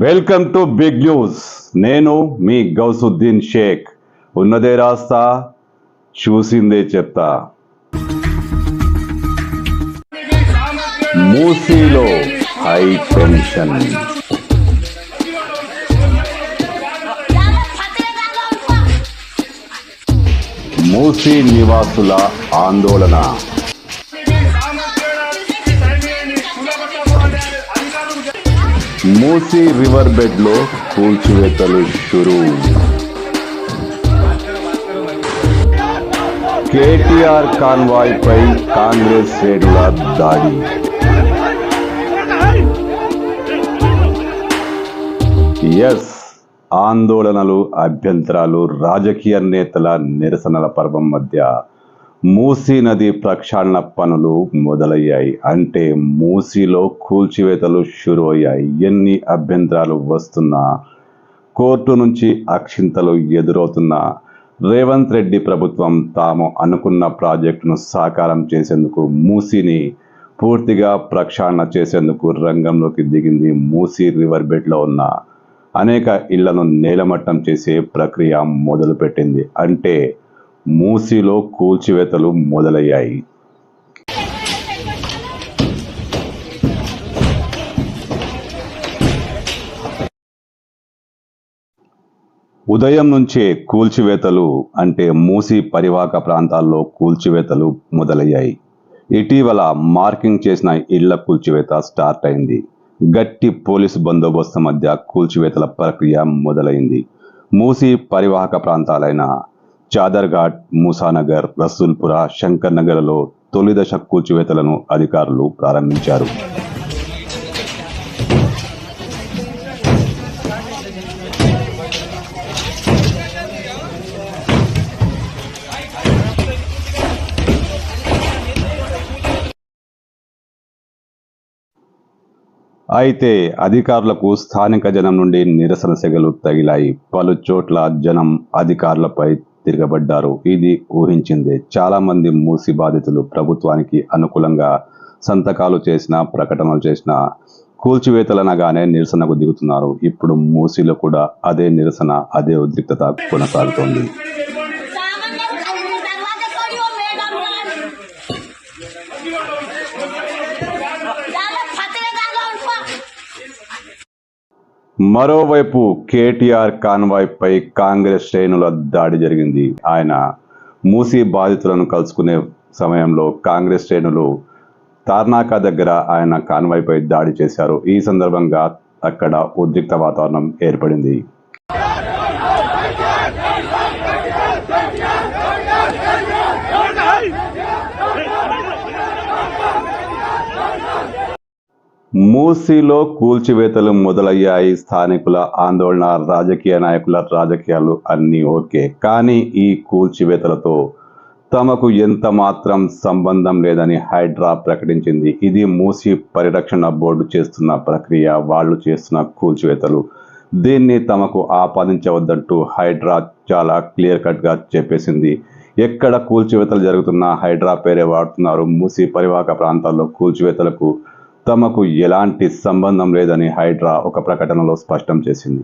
Welcome to big news. నేను మీ గౌసుద్దీన్ షేక్. ఉన్నదే రాస్తా, చూసిందే చెప్తా. మూసీలో హై టెన్షన్. మూసీ నివాసుల ఆందోళన. మూసీ రివర్ బెడ్ లో కూల్చివేతలు షురూ. కేటీఆర్ కాన్వాయ్ పై కాంగ్రెస్ శ్రేణుల దాడి. ఎస్, ఆందోళనలు, అభ్యంతరాలు, రాజకీయ నేతల నిరసనల పర్వం మధ్య మూసీ నది ప్రక్షాళన పనులు మొదలయ్యాయి. అంటే మూసీలో కూల్చివేతలు షురు అయ్యాయి. ఎన్ని అభ్యంతరాలు వస్తున్నా, కోర్టు నుంచి అక్షింతలు ఎదురవుతున్నా, రేవంత్ రెడ్డి ప్రభుత్వం తాము అనుకున్న ప్రాజెక్టును సాకారం చేసేందుకు, మూసీని పూర్తిగా ప్రక్షాళన చేసేందుకు రంగంలోకి దిగింది. మూసీ రివర్ బెడ్లో ఉన్న అనేక ఇళ్లను నేలమట్టం చేసే ప్రక్రియ మొదలుపెట్టింది. అంటే మూసీలో కూల్చివేతలు మొదలయ్యాయి. ఉదయం నుంచే కూల్చివేతలు, అంటే మూసీ పరివాహక ప్రాంతాల్లో కూల్చివేతలు మొదలయ్యాయి. ఇటీవల మార్కింగ్ చేసిన ఇళ్ల కూల్చివేత స్టార్ట్ అయింది. గట్టి పోలీసు బందోబస్తు మధ్య కూల్చివేతల ప్రక్రియ మొదలైంది. మూసీ పరివాహక ప్రాంతాలైన చాదర్ఘాట్, మూసానగర్, రసూల్పుర, శంకర్ నగర్లో తొలి దశ కూల్చివేతలను అధికారులు ప్రారంభించారు. అయితే అధికారులకు స్థానిక జనం నుండి నిరసన సెగలు తగిలాయి. పలు చోట్ల జనం అధికారులపై తిరగబడ్డారు. ఇది ఊహించిందే. చాలా మంది మూసీ బాధితులు ప్రభుత్వానికి అనుకూలంగా సంతకాలు చేసిన, ప్రకటనలు చేసిన, కూల్చివేతలనగానే నిరసనకు దిగుతున్నారు. ఇప్పుడు మూసీలో కూడా అదే నిరసన, అదే ఉద్రిక్తత కొనసాగుతోంది. మరోవైపు కేటీఆర్ కాన్వాయ్ పై కాంగ్రెస్ శ్రేణుల దాడి జరిగింది. ఆయన మూసీ బాధితులను కలుసుకునే సమయంలో కాంగ్రెస్ శ్రేణులు తార్నాక దగ్గర ఆయన కాన్వాయ్ పై దాడి చేశారు. ఈ సందర్భంగా అక్కడ ఉద్రిక్త వాతావరణం ఏర్పడింది. మూసీలో కూల్చివేతలు మొదలయ్యాయి. స్థానికుల ఆందోళన, రాజకీయ నాయకుల రాజకీయాలు అన్నీ ఓకే. కానీ ఈ కూల్చివేతలతో తమకు ఎంత మాత్రం సంబంధం లేదని హైడ్రా ప్రకటించింది. ఇది మూసీ పరిరక్షణ బోర్డు చేస్తున్న ప్రక్రియ, వాళ్ళు చేస్తున్న కూల్చివేతలు. దీన్ని తమకు ఆపాదించవద్దంటూ హైడ్రా చాలా క్లియర్ కట్గా చెప్పేసింది. ఎక్కడ కూల్చివేతలు జరుగుతున్నా హైడ్రా పేరే వాడుతున్నారు. మూసీ పరివాహక ప్రాంతాల్లో కూల్చివేతలకు తమకు ఎలాంటి సంబంధం లేదని హైడ్రా ఒక ప్రకటనలో స్పష్టం చేసింది.